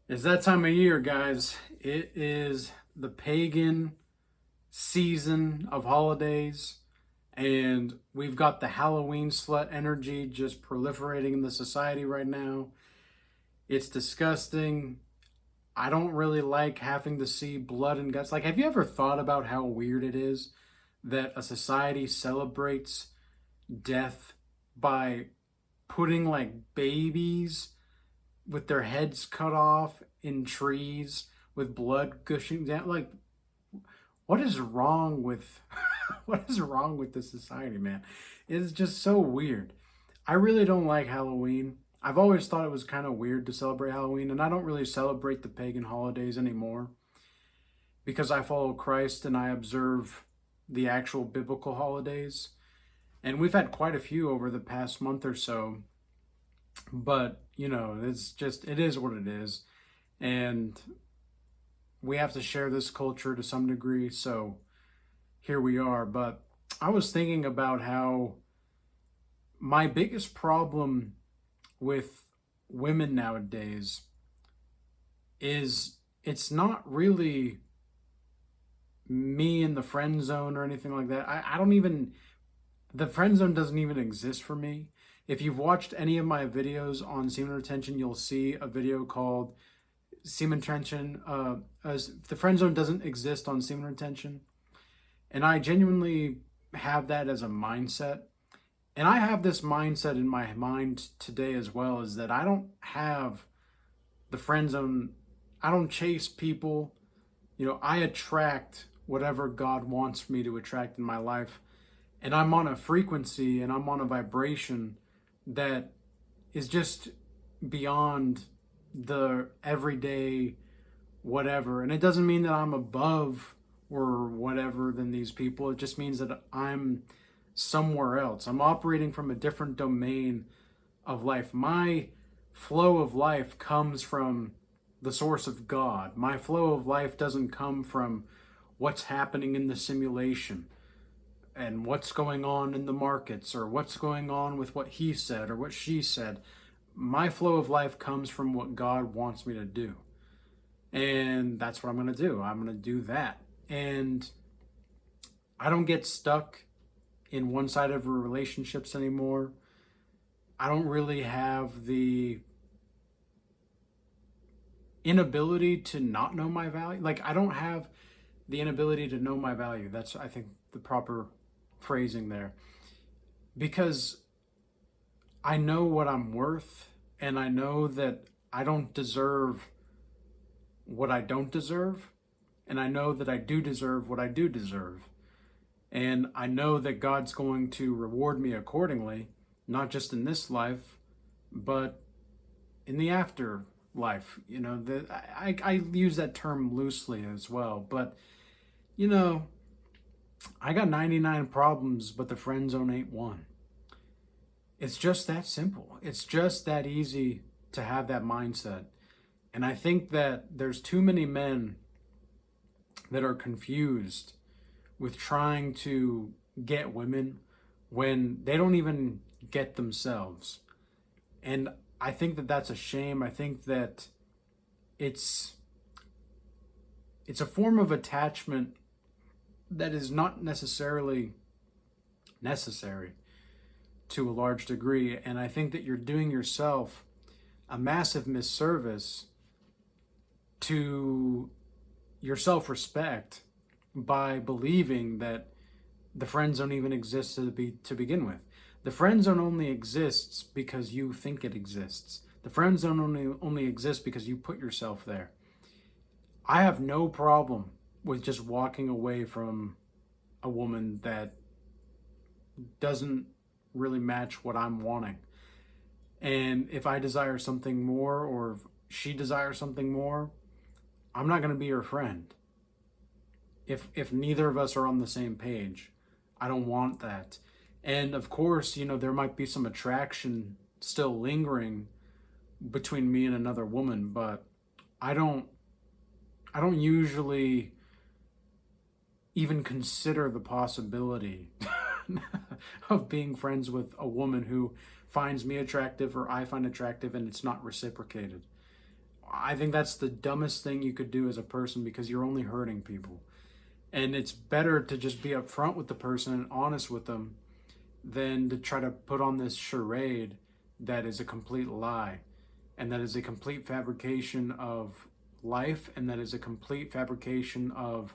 It's that time of year, guys. It is the pagan season of holidays, and we've got the Halloween slut energy just proliferating in the society right now. It's disgusting. I don't really like having to see blood and guts. Like, have you ever thought about how weird it is that a society celebrates death by putting like babies with their heads cut off in trees with blood gushing down? Like, what is wrong with what is wrong with this society, man? It's just so weird. I really don't like Halloween. I've always thought it was kind of weird to celebrate Halloween, and I don't really celebrate the pagan holidays anymore because I follow Christ and I observe the actual biblical holidays. And we've had quite a few over the past month or so, but it is what it is. And we have to share this culture to some degree, so here we are. But I was thinking about how my biggest problem with women nowadays is it's not really me in the friend zone or anything like that. I don't even, the friend zone doesn't even exist for me. If you've watched any of my videos on semen retention, you'll see a video called semen retention. As the friend zone doesn't exist on semen retention. And I genuinely have that as a mindset. And I have this mindset in my mind today as well, is that I don't have the friend zone. I don't chase people. I attract whatever God wants me to attract in my life. And I'm on a frequency and I'm on a vibration that is just beyond the everyday whatever. And it doesn't mean that I'm above or whatever than these people. It just means that I'm somewhere else. I'm operating from a different domain of life. My flow of life comes from the source of God. My flow of life doesn't come from what's happening in the simulation and what's going on in the markets or what's going on with what he said or what she said. My flow of life comes from what God wants me to do. And that's what I'm going to do. I'm going to do that. And I don't get stuck in one side of relationships anymore. I don't really have the inability to not know my value. Like, I don't have the inability to know my value. That's, I think, the proper phrasing there. Because I know what I'm worth, and I know that I don't deserve what I don't deserve, and I know that I do deserve what I do deserve. And I know that God's going to reward me accordingly, not just in this life, but in the afterlife. I use that term loosely as well, but I got 99 problems, but the friend zone ain't one. It's just that simple. It's just that easy to have that mindset. And I think that there's too many men that are confused with trying to get women when they don't even get themselves. And I think that that's a shame. I think that it's a form of attachment that is not necessarily necessary to a large degree. And I think that you're doing yourself a massive misservice to your self-respect by believing that the friend zone even exists to begin with. The friend zone only exists because you think it exists. The friend zone only exists because you put yourself there. I have no problem with just walking away from a woman that doesn't really match what I'm wanting. And if I desire something more, or if she desires something more, I'm not going to be her friend. If neither of us are on the same page, I don't want that. And of course, there might be some attraction still lingering between me and another woman, but I don't usually even consider the possibility of being friends with a woman who finds me attractive or I find attractive and it's not reciprocated. I think that's the dumbest thing you could do as a person, because you're only hurting people. And it's better to just be upfront with the person and honest with them than to try to put on this charade that is a complete lie, and that is a complete fabrication of life, and that is a complete fabrication of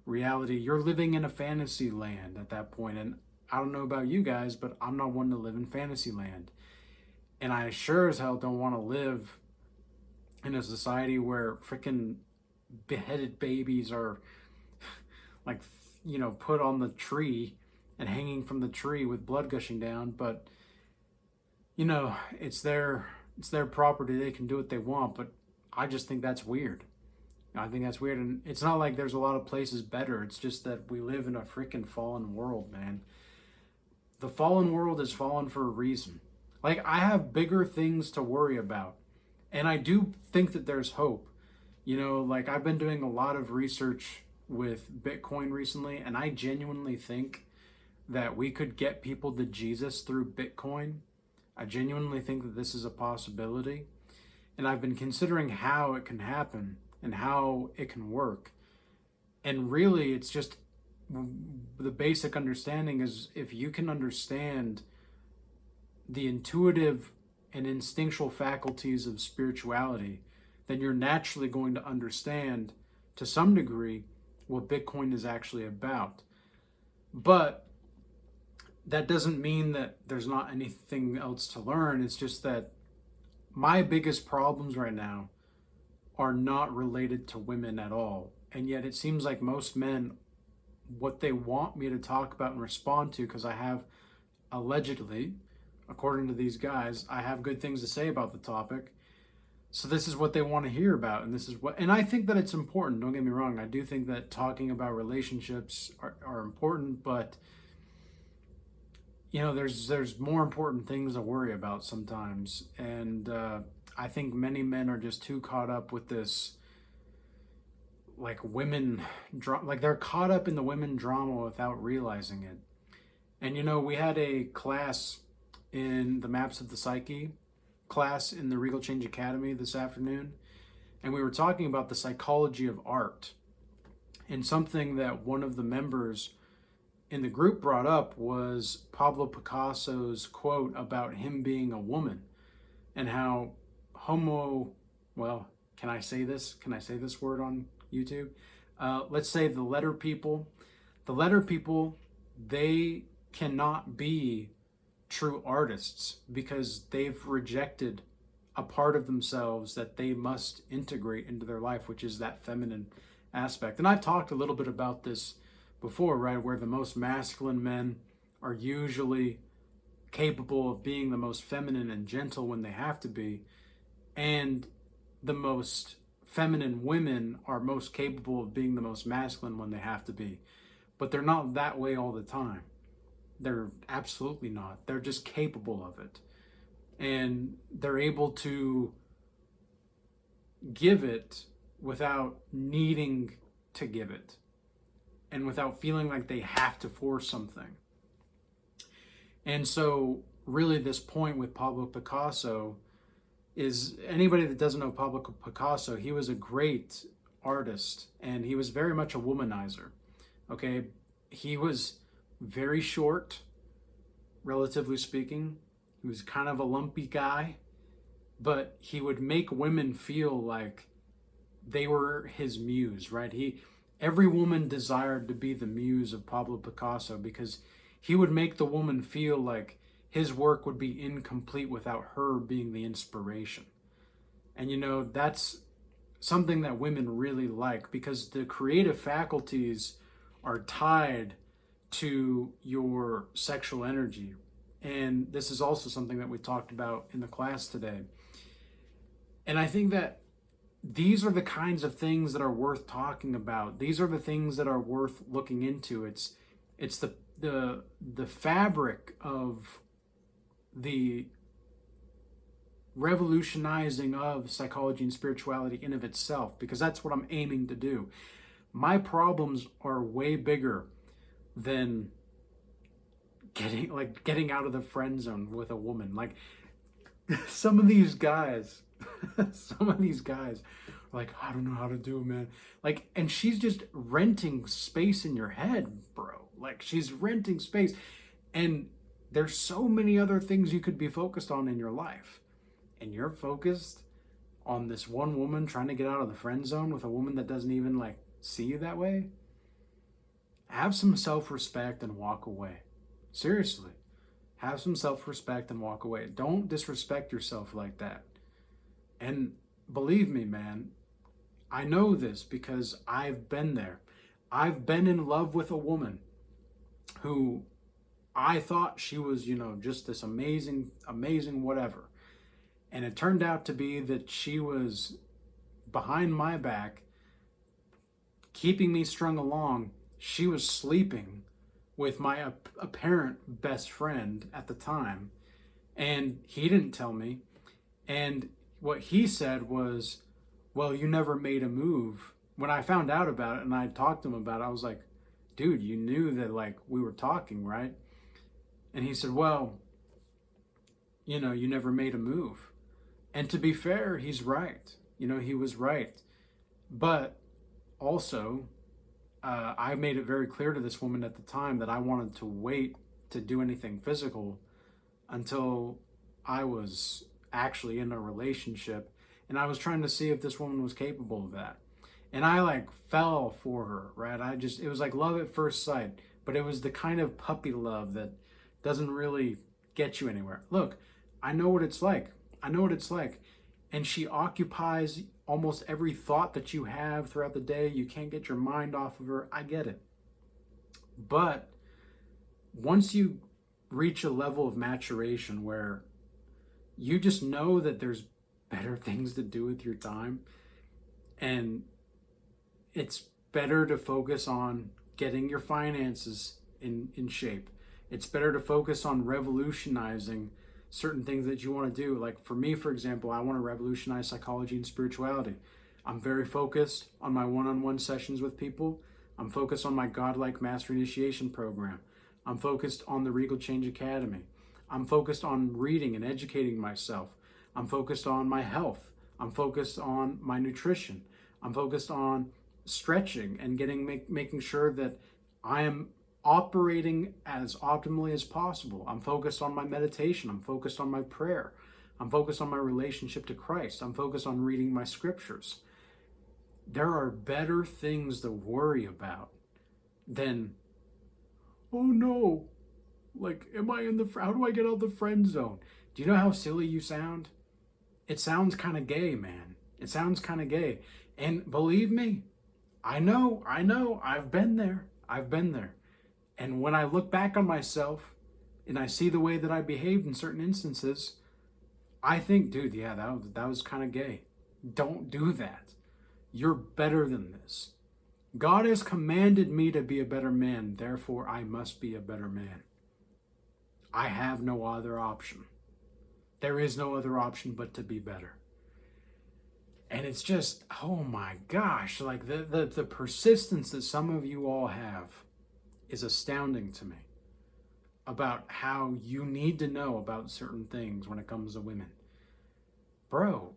reality. You're living in a fantasy land at that point. And I don't know about you guys, but I'm not one to live in fantasy land. And I sure as hell don't want to live in a society where freaking beheaded babies are like, put on the tree and hanging from the tree with blood gushing down. But it's their property. They can do what they want. But I just think that's weird. I think that's weird. And it's not like there's a lot of places better. It's just that we live in a freaking fallen world, man. The fallen world is fallen for a reason. Like, I have bigger things to worry about. And I do think that there's hope. Like, I've been doing a lot of research with Bitcoin recently, and I genuinely think that we could get people to Jesus through Bitcoin. I genuinely think that this is a possibility. And I've been considering how it can happen and how it can work. And really, it's just the basic understanding is, if you can understand the intuitive and instinctual faculties of spirituality, then you're naturally going to understand to some degree what Bitcoin is actually about. But that doesn't mean that there's not anything else to learn. It's just that my biggest problems right now are not related to women at all. And yet it seems like most men, what they want me to talk about and respond to, because I have allegedly, according to these guys, I have good things to say about the topic. So this is what they want to hear about. And I think that it's important. Don't get me wrong. I do think that talking about relationships are important, but there's more important things to worry about sometimes. And I think many men are just too caught up with this, like, like they're caught up in the women drama without realizing it. And we had a class in the Maps of the Psyche class in the Regal Change Academy this afternoon, and we were talking about the psychology of art. And something that one of the members in the group brought up was Pablo Picasso's quote about him being a woman, and how can I say this? Can I say this word on YouTube? Let's say the letter people, they cannot be true artists because they've rejected a part of themselves that they must integrate into their life, which is that feminine aspect. And I've talked a little bit about this before, right? Where the most masculine men are usually capable of being the most feminine and gentle when they have to be, and the most feminine women are most capable of being the most masculine when they have to be. But they're not that way all the time. They're absolutely not. They're just capable of it. And they're able to give it without needing to give it, and without feeling like they have to force something. And so really this point with Pablo Picasso is, anybody that doesn't know Pablo Picasso, he was a great artist, and he was very much a womanizer. Okay, he was very short, relatively speaking. He was kind of a lumpy guy, but he would make women feel like they were his muse, right? Every woman desired to be the muse of Pablo Picasso, because he would make the woman feel like his work would be incomplete without her being the inspiration. And that's something that women really like, because the creative faculties are tied to your sexual energy. And this is also something that we talked about in the class today. And I think that these are the kinds of things that are worth talking about. These are the things that are worth looking into. It's the fabric of the revolutionizing of psychology and spirituality in of itself, because that's what I'm aiming to do. My problems are way bigger than getting out of the friend zone with a woman. Like, some of these guys Some of these guys are like, I don't know how to do it, man. Like, and she's just renting space in your head, bro. Like, she's renting space. And there's so many other things you could be focused on in your life. And you're focused on this one woman trying to get out of the friend zone with a woman that doesn't even like see you that way. Have some self-respect and walk away. Seriously. Have some self-respect and walk away. Don't disrespect yourself like that. And believe me, man, I know this because I've been there. I've been in love with a woman who I thought she was, just this amazing, amazing whatever. And it turned out to be that she was behind my back, keeping me strung along. She was sleeping with my apparent best friend at the time. And he didn't tell me. And what he said was, well, you never made a move. When I found out about it and I talked to him about it, I was like, dude, you knew that like we were talking, right? And he said, well, you never made a move. And to be fair, he's right. He was right. But also, I made it very clear to this woman at the time that I wanted to wait to do anything physical until I was actually in a relationship. And I was trying to see if this woman was capable of that. And I like fell for her, right? It was like love at first sight, but it was the kind of puppy love that doesn't really get you anywhere. Look, I know what it's like. And she occupies almost every thought that you have throughout the day. You can't get your mind off of her. I get it. But once you reach a level of maturation where you just know that there's better things to do with your time, and it's better to focus on getting your finances in shape. It's better to focus on revolutionizing certain things that you want to do. Like for me, for example, I want to revolutionize psychology and spirituality. I'm very focused on my one-on-one sessions with people. I'm focused on my Godlike Master Initiation program. I'm focused on the Regal Change Academy. I'm focused on reading and educating myself. I'm focused on my health. I'm focused on my nutrition. I'm focused on stretching and making sure that I am operating as optimally as possible. I'm focused on my meditation. I'm focused on my prayer. I'm focused on my relationship to Christ. I'm focused on reading my scriptures. There are better things to worry about than, oh no, like, how do I get out of the friend zone? Do you know how silly you sound? It sounds kind of gay, man. It sounds kind of gay. And believe me, I know, I've been there. And when I look back on myself and I see the way that I behaved in certain instances, I think, dude, yeah, that was kind of gay. Don't do that. You're better than this. God has commanded me to be a better man. Therefore, I must be a better man. I have no other option. There is no other option but to be better. And it's just, oh my gosh, like the persistence that some of you all have is astounding to me about how you need to know about certain things when it comes to women. Bro,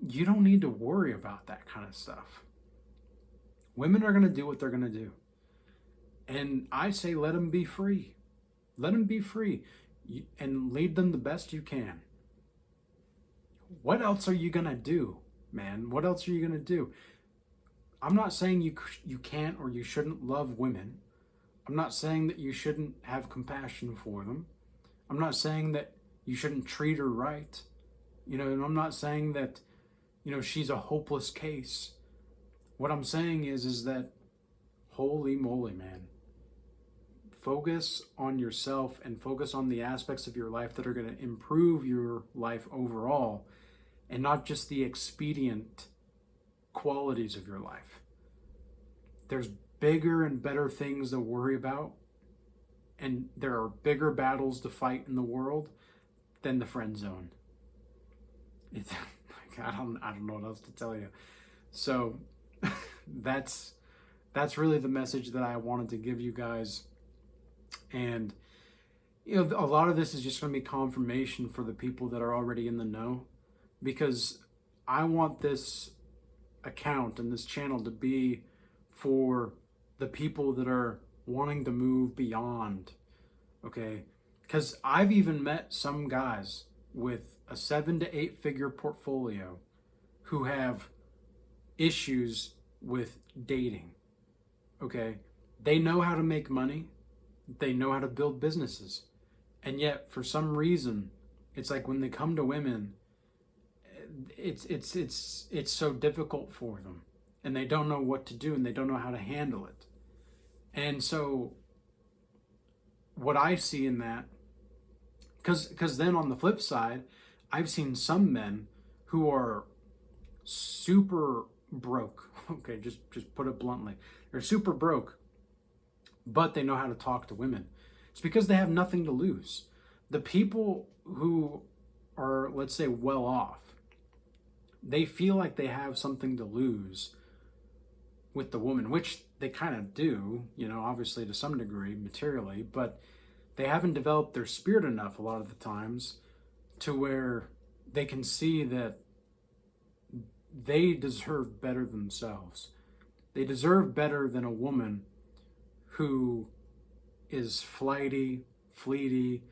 you don't need to worry about that kind of stuff. Women are going to do what they're going to do. And I say let them be free. Let them be free and lead them the best you can. What else are you going to do, man? What else are you going to do? I'm not saying you can't or you shouldn't love women. I'm not saying that you shouldn't have compassion for them. I'm not saying that you shouldn't treat her right. And I'm not saying that, she's a hopeless case. What I'm saying is that, holy moly, man, focus on yourself and focus on the aspects of your life that are going to improve your life overall, and not just the expedient qualities of your life. There's bigger and better things to worry about, and there are bigger battles to fight in the world than the friend zone. I don't know what else to tell you. So that's really the message that I wanted to give you guys. And a lot of this is just going to be confirmation for the people that are already in the know, because I want this account and this channel to be for the people that are wanting to move beyond, okay? Because I've even met some guys with a 7 to 8 figure portfolio who have issues with dating, okay? They know how to make money, they know how to build businesses, and yet for some reason, it's like when they come to women, it's so difficult for them, and they don't know what to do, and they don't know how to handle it. And so what I see in that, because then on the flip side, I've seen some men who are super broke. Okay, just put it bluntly, they're super broke, but they know how to talk to women. It's because they have nothing to lose. The people who are, let's say, well off, they feel like they have something to lose with the woman, which they kind of do, obviously to some degree materially, but they haven't developed their spirit enough a lot of the times to where they can see that they deserve better themselves. They deserve better than a woman who is flighty, fleety,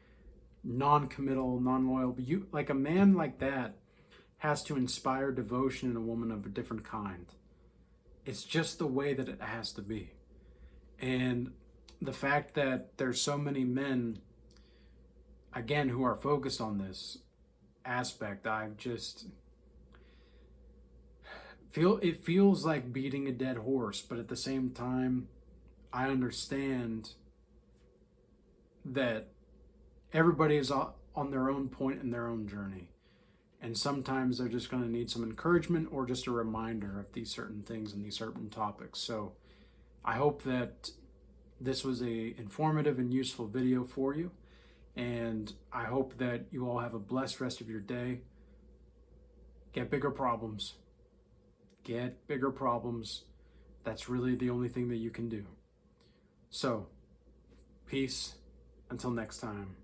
non-committal, non-loyal. But like a man like that has to inspire devotion in a woman of a different kind. It's just the way that it has to be. And the fact that there's so many men, again, who are focused on this aspect, I've just it feels like beating a dead horse, but at the same time, I understand that everybody is on their own point in their own journey. And sometimes they're just going to need some encouragement or just a reminder of these certain things and these certain topics. So I hope that this was a informative and useful video for you. And I hope that you all have a blessed rest of your day. Get bigger problems. Get bigger problems. That's really the only thing that you can do. So, peace. Until next time.